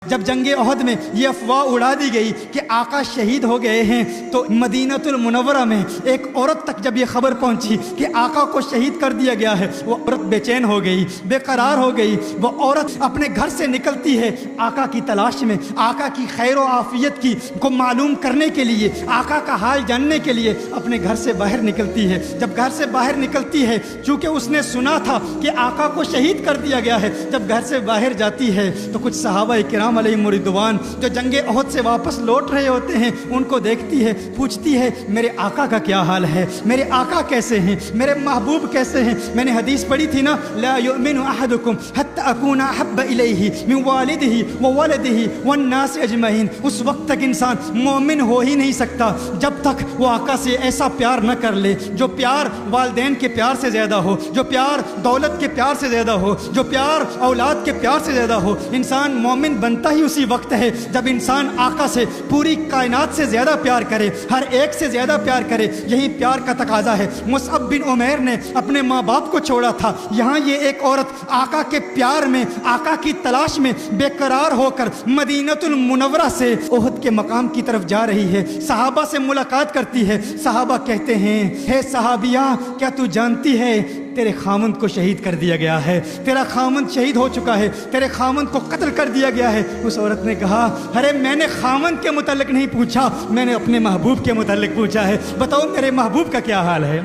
جب جنگ احد میں یہ افواہ اڑا دی گئی کہ آقا شہید ہو گئے ہیں تو مدینہ المنورہ میں ایک عورت تک جب یہ خبر پہنچی کہ آقا کو شہید کر دیا گیا ہے، وہ عورت بے چین ہو گئی، بے قرار ہو گئی۔ وہ عورت اپنے گھر سے نکلتی ہے آقا کی تلاش میں، آقا کی خیر و عافیت کو معلوم کرنے کے لیے، آقا کا حال جاننے کے لیے اپنے گھر سے باہر نکلتی ہے۔ جب گھر سے باہر نکلتی ہے، چونکہ اس نے سنا تھا کہ آقا کو شہید کر دیا گیا ہے، جب گھر سے باہر جاتی ہے تو کچھ صحابہ کرام علیہم رضوان جو جنگ احد سے واپس لوٹ رہے ہوتے ہیں ان کو دیکھتی ہے، پوچھتی ہے میرے آقا کا کیا حال ہے، میرے آقا کیسے ہیں، میرے محبوب کیسے ہیں۔ میں نے حدیث پڑھی تھی نا، لا یؤمن احدکم حتی اکون احب الیہ من والدہ وولدہ والناس اجمعین۔ اس وقت تک انسان مومن ہو ہی نہیں سکتا جب تک وہ آقا سے ایسا پیار نہ کر لے جو پیار والدین کے پیار سے زیادہ ہو، جو پیار دولت کے پیار سے زیادہ ہو، جو پیار اولاد کے پیار سے زیادہ ہو۔ انسان مومن بنتا ہی اسی وقت ہے جب انسان آقا سے پوری کائنات سے زیادہ پیار کرے، ہر ایک سے زیادہ پیار کرے۔ یہی پیار کا تقاضا ہے۔ مصعب بن عمیر نے اپنے ماں باپ کو چھوڑا تھا، یہاں یہ ایک عورت آقا کے پیار میں، آقا کی تلاش میں بے قرار ہو کر مدینہ المنورہ سے احد کے مقام کی طرف جا رہی ہے، صحابہ سے ملاقات کرتی ہے۔ صحابہ کہتے ہیں ہے صحابیہ، کیا تو جانتی ہے تیرے خامند کو شہید کر دیا گیا ہے، تیرا خامند شہید ہو چکا ہے، تیرے خامند کو قتل کر دیا گیا ہے۔ اس عورت نے کہا ارے میں نے خامند کے متعلق نہیں پوچھا، میں نے اپنے محبوب کے متعلق پوچھا ہے، بتاؤ میرے محبوب کا کیا حال ہے۔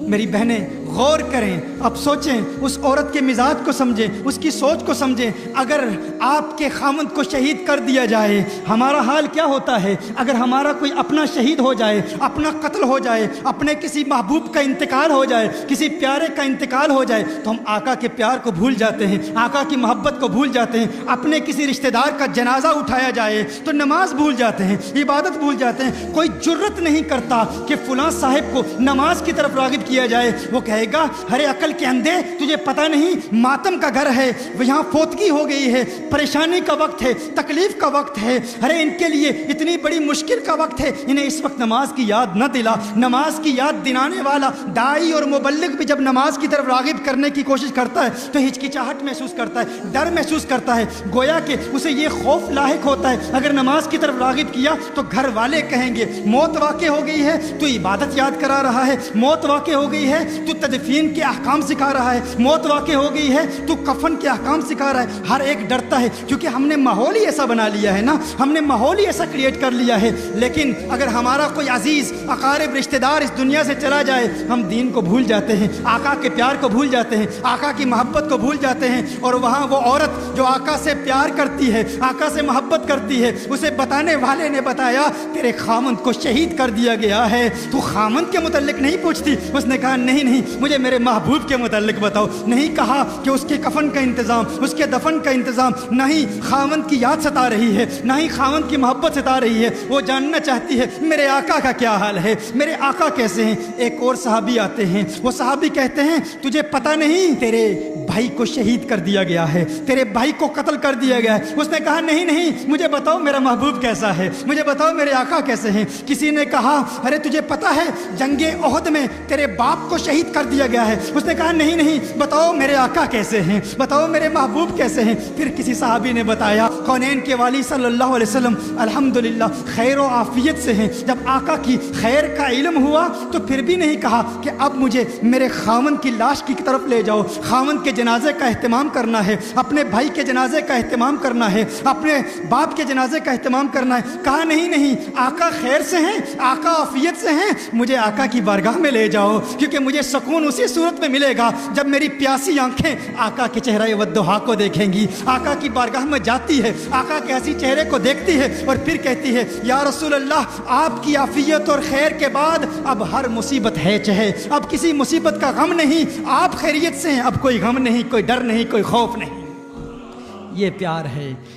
میری بہنیں غور کریں، اب سوچیں، اس عورت کے مزاج کو سمجھیں، اس کی سوچ کو سمجھیں۔ اگر آپ کے خامند کو شہید کر دیا جائے ہمارا حال کیا ہوتا ہے؟ اگر ہمارا کوئی اپنا شہید ہو جائے، اپنا قتل ہو جائے، اپنے کسی محبوب کا انتقال ہو جائے، کسی پیارے کا انتقال ہو جائے تو ہم آقا کے پیار کو بھول جاتے ہیں، آقا کی محبت کو بھول جاتے ہیں۔ اپنے کسی رشتہ دار کا جنازہ اٹھایا جائے تو نماز بھول جاتے ہیں، عبادت بھول جاتے ہیں۔ کوئی جرت نہیں کرتا کہ فلاں صاحب کو نماز کی طرف راغب کیا جائے۔ وہ کہے گا ارے عقل کے اندھے، تجھے پتہ نہیں ماتم کا گھر ہے، یہاں فوتگی ہو گئی ہے، پریشانی کا وقت ہے، تکلیف کا وقت ہے، ارے ان کے لیے اتنی بڑی مشکل کا وقت ہے، انہیں اس وقت نماز کی یاد نہ دلا۔ نماز کی یاد دلانے والا داعی اور مبلغ بھی جب نماز کی طرف راغب کرنے کی کوشش کرتا ہے تو ہچکچاہٹ محسوس کرتا ہے، ڈر محسوس کرتا ہے، گویا کہ اسے یہ خوف لاحق ہوتا ہے اگر نماز کی طرف راغب کیا تو گھر والے کہیں گے موت واقع ہو گئی ہے تو عبادت یاد کرا رہا ہے، موت واقع ہو گئی ہے تو تدفین کے احکام سکھا رہا ہے، موت واقع ہو گئی ہے تو کفن کے احکام سکھا رہا ہے۔ ہر ایک ڈرتا ہے کیونکہ ہم نے ماحول ہی ایسا بنا لیا ہے نا، ہم نے ماحول ہی ایسا کریٹ کر لیا ہے۔ لیکن اگر ہمارا کوئی عزیز اقارب رشتہ دار اس دنیا سے چلا جائے ہم دین کو بھول جاتے ہیں، آقا کے پیار کو بھول جاتے ہیں، آقا کی محبت کو بھول جاتے ہیں۔ اور وہاں وہ عورت جو آقا سے پیار کرتی ہے، آقا سے محبت کرتی ہے، اسے بتانے والے نے بتایا تیرے خامند کو شہید کر دیا گیا ہے، تو خامند کے متعلق نہیں پوچھتی؟ اس نے کہا نہیں نہیں، مجھے میرے محبوب کے متعلق بتاؤ۔ نہیں کہا کہ اس کے کفن کا انتظام، اس کے دفن کا انتظام، نہ ہی خامند کی یاد ستا رہی ہے، نہ ہی خامند کی محبت ستا رہی ہے، وہ جاننا چاہتی ہے میرے آقا کا کیا حال ہے، میرے آقا کیسے ہیں۔ ایک اور صحابی آتے ہیں، وہ صحابی کہتے ہیں تجھے پتہ نہیں تیرے بھائی کو شہید کر دیا گیا ہے، تیرے بھائی کو قتل کر دیا گیا ہے۔ اس نے کہا نہیں نہیں، مجھے بتاؤ میرا محبوب کیسا ہے، مجھے بتاؤ میرے آقا کیسے ہیں۔ کسی نے کہا ارے تجھے پتہ ہے جنگ احد میں تیرے باپ کو شہید کر دیا گیا ہے۔ اس نے کہا نہیں نہیں، بتاؤ میرے آقا کیسے ہیں، بتاؤ میرے محبوب کیسے ہیں۔ پھر کسی صحابی نے بتایا کونین کے والی صلی اللہ علیہ وسلم الحمدللہ خیر و عافیت سے ہیں۔ جب آقا کی خیر کا علم ہوا تو پھر بھی نہیں کہا کہ اب مجھے میرے خامند کی لاش کی طرف لے جاؤ، خامند کے جنازے کا اہتمام کرنا ہے، اپنے بھائی کے جنازے کا اہتمام کرنا ہے، اپنے باپ کے جنازے کا اہتمام کرنا ہے۔ کہا نہیں نہیں، آقا خیر سے ہیں، آقا عافیت سے ہیں، مجھے آقا کی بارگاہ میں لے جاؤ، کیونکہ مجھے سکون اسی صورت میں ملے گا جب میری پیاسی آنکھیں آقا کے چہرہ والضحیٰ کو دیکھیں گی۔ آقا کی بارگاہ میں جاتی ہے، آقا کے ایسی چہرے کو دیکھتی ہے اور پھر کہتی ہے یا رسول اللہ آپ کی عافیت اور خیر کے بعد اب ہر مصیبت ہے چہے، اب کسی مصیبت کا غم نہیں، آپ خیریت سے ہیں، اب کوئی غم نہیں، کوئی ڈر نہیں، کوئی خوف نہیں۔ یہ پیار ہے۔